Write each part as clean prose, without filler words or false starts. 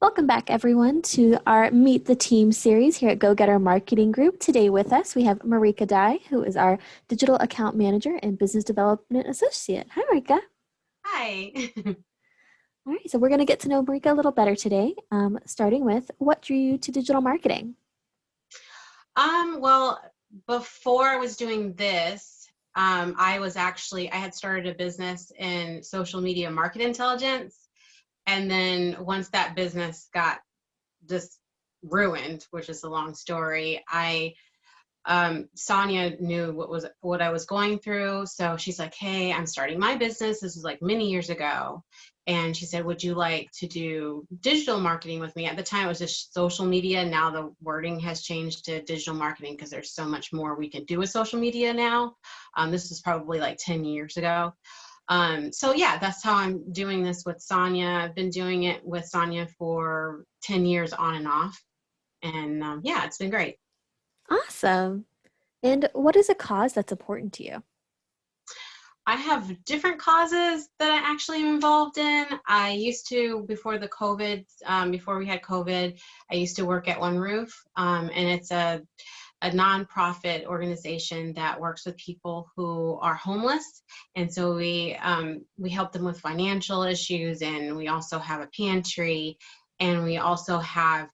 Welcome back, everyone, to our Meet the Team series here at Go Getter Marketing Group. Today with us, we have Marika Dye, who is our Digital Account Manager and Business Development Associate. Hi, Marika. Hi. All right, so we're going to get to know Marika a little better today, starting with what drew you to digital marketing? Well, before I was doing this, I had started a business in social media market intelligence. And then once that business got just ruined, which is a long story, Sonia knew what I was going through. So she's like, hey, I'm starting my business. This was like many years ago. And she said, would you like to do digital marketing with me? At the time, it was just social media. Now the wording has changed to digital marketing because there's so much more we can do with social media now. This was probably like 10 years ago. So yeah, that's how I'm doing this with Sonia. I've been doing it with Sonia for 10 years on and off. And yeah, it's been great. Awesome. And what is a cause that's important to you? I have different causes that I actually am involved in. I used to, before we had COVID, I used to work at One Roof, and it's a nonprofit organization that works with people who are homeless. And so we help them with financial issues, and we also have a pantry, and we also have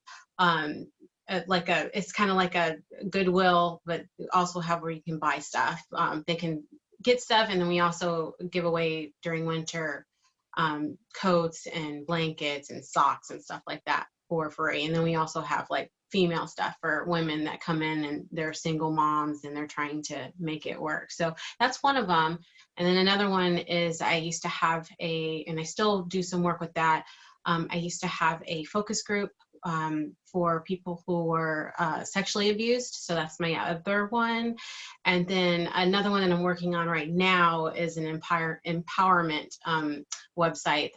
it's kind of like a Goodwill, but also have where you can buy stuff. They can get stuff, and then we also give away during winter coats and blankets and socks and stuff like that for free. And then we also have like female stuff for women that come in and they're single moms and they're trying to make it work. So that's one of them. And then another one is I used to have and I still do some work with that. I used to have a focus group for people who were sexually abused. So that's my other one. And then another one that I'm working on right now is an empowerment website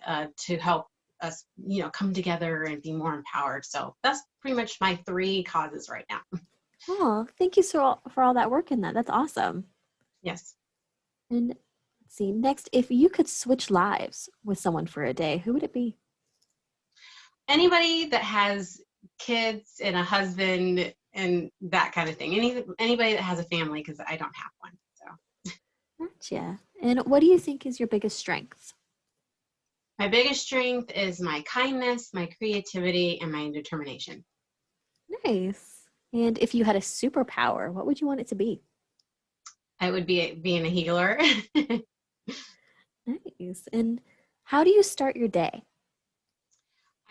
to help us, come together and be more empowered. So that's pretty much my three causes right now. Oh, thank you for all that work in that. That's awesome. Yes. And let's see, next, if you could switch lives with someone for a day, who would it be? Anybody that has kids and a husband and that kind of thing. Anybody that has a family, because I don't have one. So Gotcha. And what do you think is your biggest strength? my biggest strength is my kindness, my creativity, and my determination. Nice. And if you had a superpower, what would you want it to be? I would be being a healer. Nice. And how do you start your day?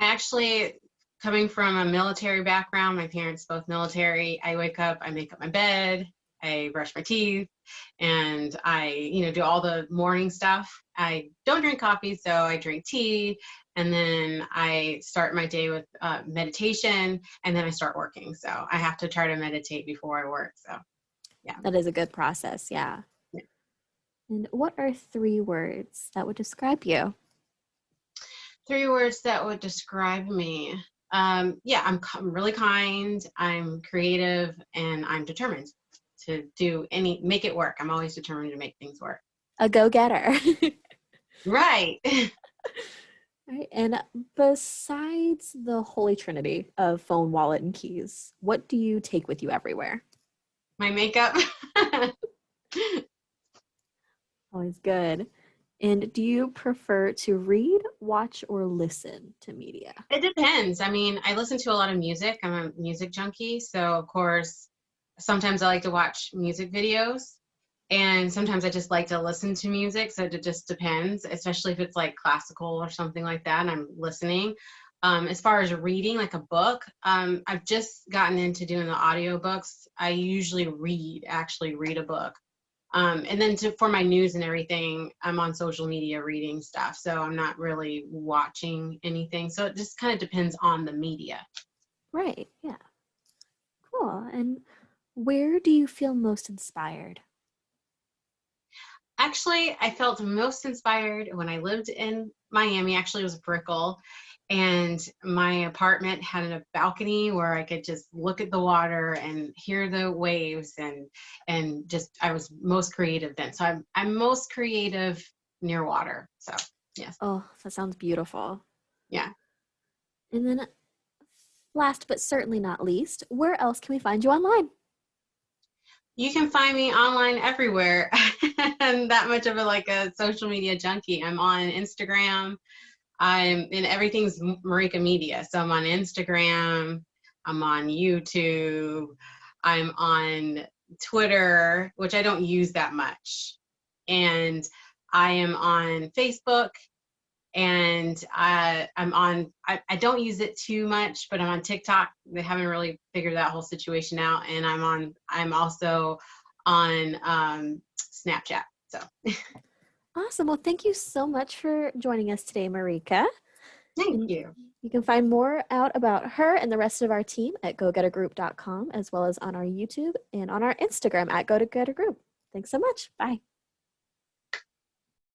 I actually, coming from a military background, my parents both military, I wake up, I make up my bed, I brush my teeth, and I do all the morning stuff. I don't drink coffee, so I drink tea, and then I start my day with meditation, and then I start working. So I have to try to meditate before I work. So yeah. That is a good process, yeah. Yeah. And what are three words that would describe you? Three words that would describe me. Yeah, I'm really kind, I'm creative, and I'm determined to make it work. I'm always determined to make things work. A go-getter. Right. Right. And besides the holy trinity of phone, wallet, and keys, what do you take with you everywhere? My makeup. Always good. And do you prefer to read, watch, or listen to media? It depends. I mean, I listen to a lot of music. I'm a music junkie. So, of course, sometimes I like to watch music videos. And sometimes I just like to listen to music. So it just depends, especially if it's like classical or something like that, and I'm listening. As far as reading, like a book, I've just gotten into doing the audiobooks. I usually actually read a book. And then for my news and everything, I'm on social media reading stuff. So I'm not really watching anything. So it just kind of depends on the media. Right. Yeah. Cool. And where do you feel most inspired? Actually, I felt most inspired when I lived in Miami. Actually, it was Brickell, and my apartment had a balcony where I could just look at the water and hear the waves, and just I was most creative then. So I'm most creative near water. So yes, Oh, that sounds beautiful. yeah. And then last but certainly not least, where else can we find you online? You can find me online everywhere. I'm that much of a social media junkie. I'm on Instagram. I'm in everything's Marika Media. So I'm on Instagram. I'm on YouTube. I'm on Twitter, which I don't use that much. And I am on Facebook, and I don't use it too much, but I'm on TikTok. They haven't really figured that whole situation out. And I'm also on Snapchat. So Awesome. Well, thank you so much for joining us today, Marika. thank And you. you can find more out about her and the rest of our team at gogettergroup.com, as well as on our YouTube and on our Instagram at gogettergroup. Thanks so much. Bye.